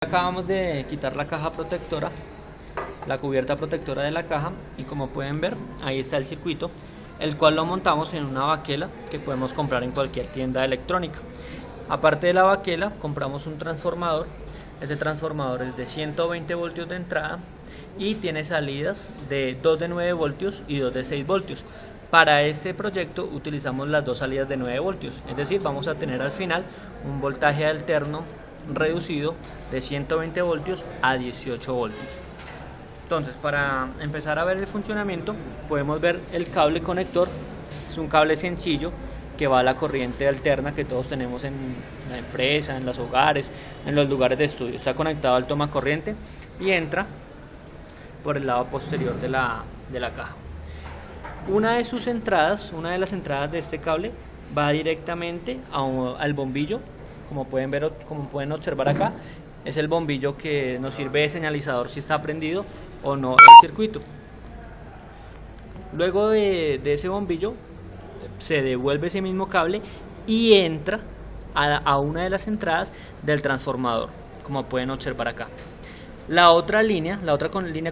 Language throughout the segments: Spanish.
Acabamos de quitar la caja protectora, la cubierta protectora de la caja, y como pueden ver ahí está el circuito, el cual lo montamos en una baquela que podemos comprar en cualquier tienda electrónica. Aparte de la baquela compramos un transformador. Ese transformador es de 120 voltios de entrada y tiene salidas de 2 de 9 voltios y 2 de 6 voltios. Para este proyecto utilizamos las dos salidas de 9 voltios, es decir, vamos a tener al final un voltaje alterno reducido de 120 voltios a 18 voltios. Entonces, para empezar a ver el funcionamiento, podemos ver el cable conector. Es un cable sencillo que va a la corriente alterna que todos tenemos en la empresa, en los hogares, en los lugares de estudio. Está conectado al toma corriente y entra por el lado posterior de la caja. Una de las entradas de este cable va directamente al bombillo. Como pueden observar acá, es el bombillo que nos sirve de señalizador si está prendido o no el circuito. Luego de ese bombillo se devuelve ese mismo cable y entra a una de las entradas del transformador, como pueden observar acá. La otra línea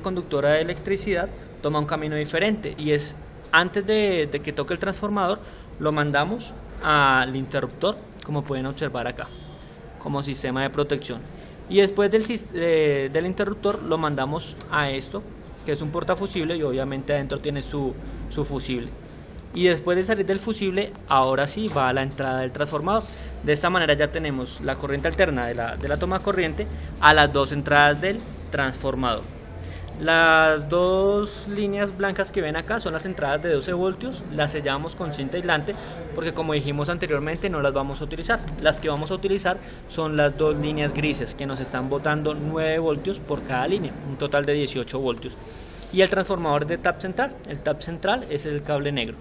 conductora de electricidad toma un camino diferente, y es antes de que toque el transformador lo mandamos al interruptor, como pueden observar acá, como sistema de protección, y después del interruptor lo mandamos a esto, que es un portafusible, y obviamente adentro tiene su fusible. Y después de salir del fusible, ahora sí va a la entrada del transformador. De esta manera ya tenemos la corriente alterna de la toma corriente a las dos entradas del transformador. Las dos líneas blancas que ven acá son las entradas de 12 voltios, las sellamos con cinta aislante porque, como dijimos anteriormente, no las vamos a utilizar. Las que vamos a utilizar son las dos líneas grises que nos están botando 9 voltios por cada línea, un total de 18 voltios. Y el transformador de tap central, el tap central es el cable negro.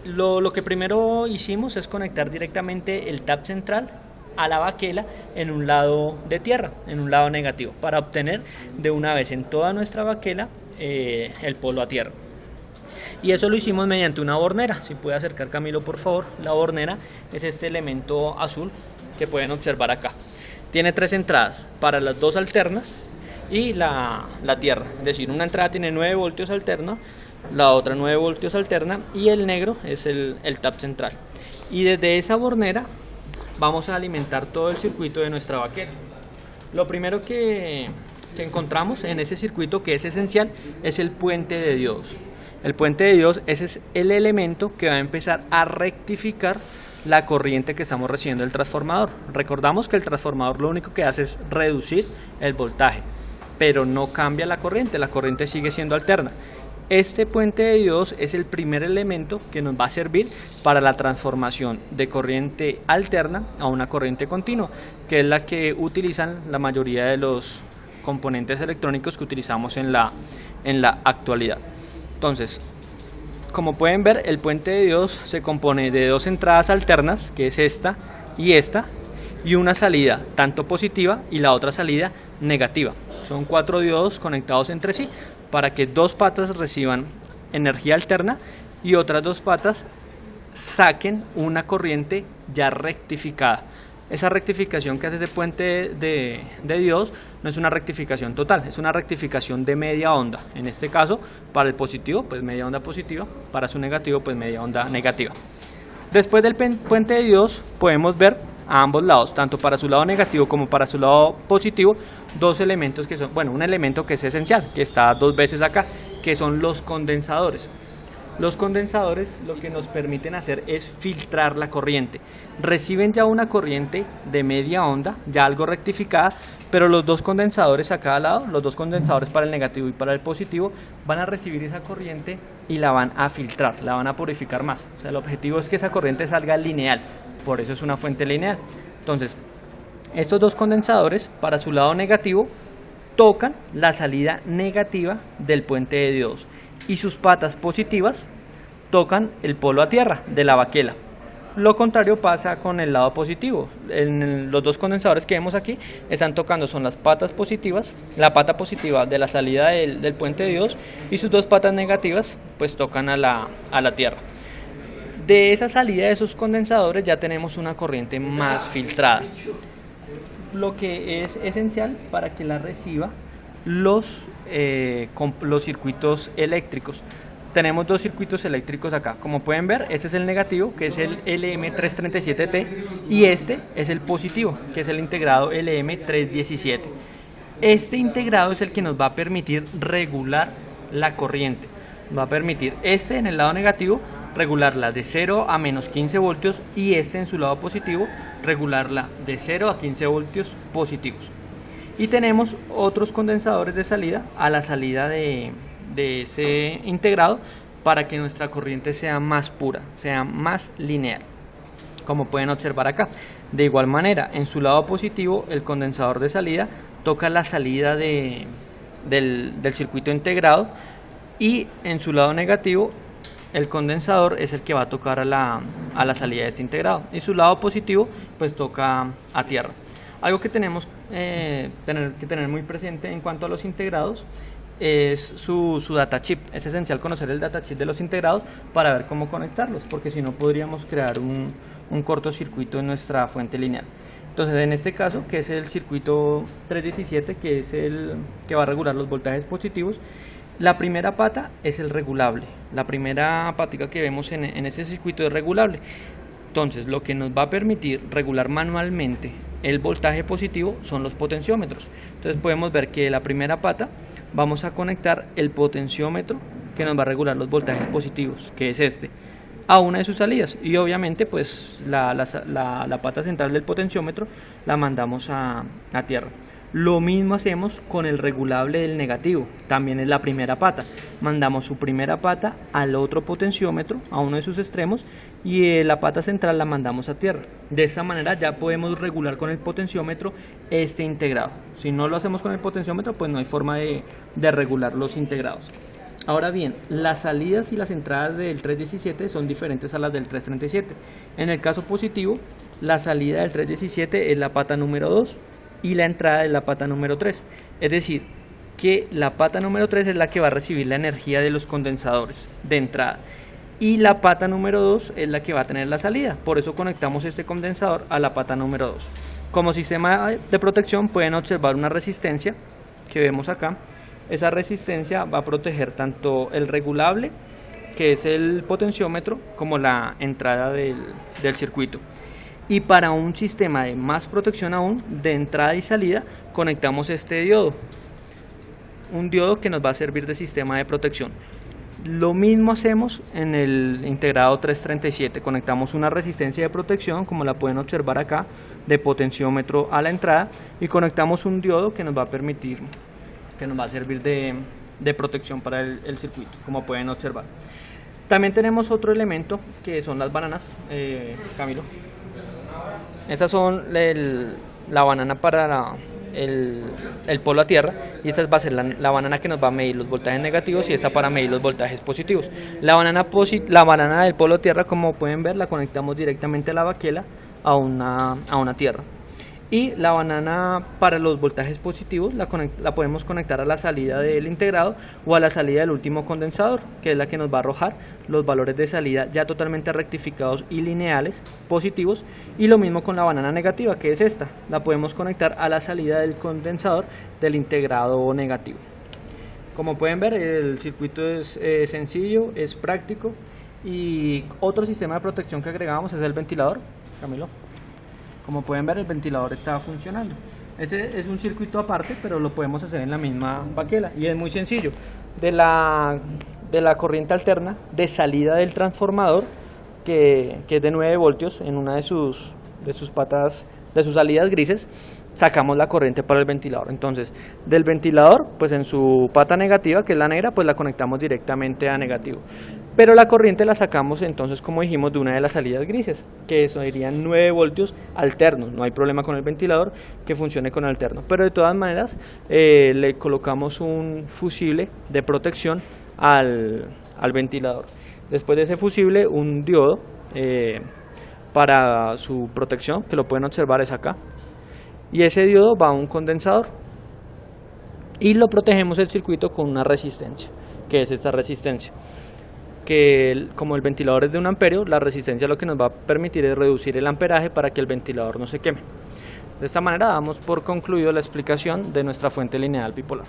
Lo que primero hicimos es conectar directamente el tap central a la baquela en un lado de tierra, en un lado negativo, para obtener de una vez en toda nuestra baquela el polo a tierra. Y eso lo hicimos mediante una bornera. Si puede acercar Camilo, por favor. La bornera es este elemento azul que pueden observar acá. Tiene tres entradas para las dos alternas y la tierra, es decir, una entrada tiene 9 voltios alterna, la otra 9 voltios alterna, y el negro es el tap central. Y desde esa bornera vamos a alimentar todo el circuito de nuestra baquela. Lo primero que encontramos en ese circuito, que es esencial, es el puente de diodos. El puente de diodos, ese es el elemento que va a empezar a rectificar la corriente que estamos recibiendo del transformador. Recordamos que el transformador lo único que hace es reducir el voltaje, pero no cambia la corriente sigue siendo alterna. Este puente de diodos es el primer elemento que nos va a servir para la transformación de corriente alterna a una corriente continua, que es la que utilizan la mayoría de los componentes electrónicos que utilizamos en la actualidad. Entonces, como pueden ver, el puente de diodos se compone de dos entradas alternas, que es esta, y una salida tanto positiva y la otra salida negativa. Son 4 diodos conectados entre sí para que dos patas reciban energía alterna y otras dos patas saquen una corriente ya rectificada. Esa rectificación que hace ese puente de diodos no es una rectificación total, es una rectificación de media onda. En este caso, para el positivo, pues media onda positiva; para su negativo, pues media onda negativa. Después del puente de diodos podemos ver a ambos lados, tanto para su lado negativo como para su lado positivo, dos elementos que son, un elemento que es esencial, que está dos veces acá, que son los condensadores. Los condensadores lo que nos permiten hacer es filtrar la corriente. Reciben ya una corriente de media onda, ya algo rectificada, pero los dos condensadores a cada lado, los dos condensadores para el negativo y para el positivo, van a recibir esa corriente y la van a filtrar, la van a purificar más. O sea, el objetivo es que esa corriente salga lineal, por eso es una fuente lineal. Entonces, estos dos condensadores para su lado negativo tocan la salida negativa del puente de diodos, y sus patas positivas tocan el polo a tierra de la baquela. Lo contrario pasa con el lado positivo. Los dos condensadores que vemos aquí están tocando, son las patas positivas, la pata positiva de la salida del puente de diodos, y sus dos patas negativas pues tocan a la tierra. De esa salida de esos condensadores ya tenemos una corriente más filtrada. lo que es esencial para que la reciba los circuitos eléctricos. Tenemos dos circuitos eléctricos acá, como pueden ver, este es el negativo, que es el LM337T, y este es el positivo, que es el integrado LM317. Este integrado es el que nos va a permitir regular la corriente. Va a permitir en el lado negativo regularla de 0 a menos 15 voltios y en su lado positivo regularla de 0 a 15 voltios positivos. Y tenemos otros condensadores de salida a la salida de ese integrado para que nuestra corriente sea más pura, sea más lineal, como pueden observar acá. De igual manera, en su lado positivo, el condensador de salida toca la salida del circuito integrado, y en su lado negativo, el condensador es el que va a tocar a la salida de este integrado, y su lado positivo pues toca a tierra. Algo que tenemos que tener muy presente en cuanto a los integrados es su data chip. Es esencial conocer el data chip de los integrados para ver cómo conectarlos, porque si no podríamos crear un cortocircuito en nuestra fuente lineal. Entonces, en este caso, que es el circuito 317, que es el que va a regular los voltajes positivos, la primera pata es el regulable. La primera patica que vemos en ese circuito es regulable. Entonces, lo que nos va a permitir regular manualmente el voltaje positivo son los potenciómetros. Entonces, podemos ver que la primera pata vamos a conectar el potenciómetro que nos va a regular los voltajes positivos, que es a una de sus salidas, y obviamente pues la pata central del potenciómetro la mandamos a tierra. Lo mismo hacemos con el regulable del negativo, también es la primera pata. Mandamos su primera pata al otro potenciómetro, a uno de sus extremos, y la pata central la mandamos a tierra. De esta manera ya podemos regular con el potenciómetro integrado. Si no lo hacemos con el potenciómetro, pues no hay forma de regular los integrados. Ahora bien, las salidas y las entradas del 317 son diferentes a las del 337. En el caso positivo, la salida del 317 es la pata número 2 y la entrada es la pata número 3. Es decir, que la pata número 3 es la que va a recibir la energía de los condensadores de entrada, y la pata número 2 es la que va a tener la salida. Por eso conectamos este condensador a la pata número 2. Como sistema de protección pueden observar una resistencia que vemos acá. Esa resistencia va a proteger tanto el regulable, que es el potenciómetro, como la entrada del circuito. Y para un sistema de más protección aún, de entrada y salida, conectamos este diodo. Un diodo que nos va a servir de sistema de protección. Lo mismo hacemos en el integrado 337. Conectamos una resistencia de protección, como la pueden observar acá, de potenciómetro a la entrada, y conectamos un diodo que nos va a permitir, que nos va a servir de protección para el circuito, como pueden observar. También tenemos otro elemento que son las bananas, Camilo. Esas son la banana para el polo a tierra, y esta va a ser la banana que nos va a medir los voltajes negativos, y esta para medir los voltajes positivos. La banana del polo a tierra, como pueden ver, la conectamos directamente a la baquela a una tierra. Y la banana para los voltajes positivos la podemos conectar a la salida del integrado o a la salida del último condensador, que es la que nos va a arrojar los valores de salida ya totalmente rectificados y lineales positivos. Y lo mismo con la banana negativa, que es esta, la podemos conectar a la salida del condensador del integrado negativo. Como pueden ver, el circuito es sencillo, es práctico. Y otro sistema de protección que agregamos es el ventilador. Camilo. Como pueden ver, el ventilador está funcionando. Ese es un circuito aparte, pero lo podemos hacer en la misma baquela, y es muy sencillo. De la corriente alterna de salida del transformador, que es de 9 voltios en una de sus patas, de sus salidas grises, sacamos la corriente para el ventilador. Entonces, del ventilador, pues en su pata negativa, que es la negra, pues la conectamos directamente a negativo. Pero la corriente la sacamos entonces, como dijimos, de una de las salidas grises, que serían 9 voltios alternos. No hay problema con el ventilador que funcione con alterno, pero de todas maneras le colocamos un fusible de protección al ventilador. Después de ese fusible, un diodo para su protección, que lo pueden observar, es acá. Y ese diodo va a un condensador y lo protegemos el circuito con una resistencia, que es esta resistencia, que como el ventilador es de 1 amperio, la resistencia lo que nos va a permitir es reducir el amperaje para que el ventilador no se queme. De esta manera damos por concluido la explicación de nuestra fuente lineal bipolar.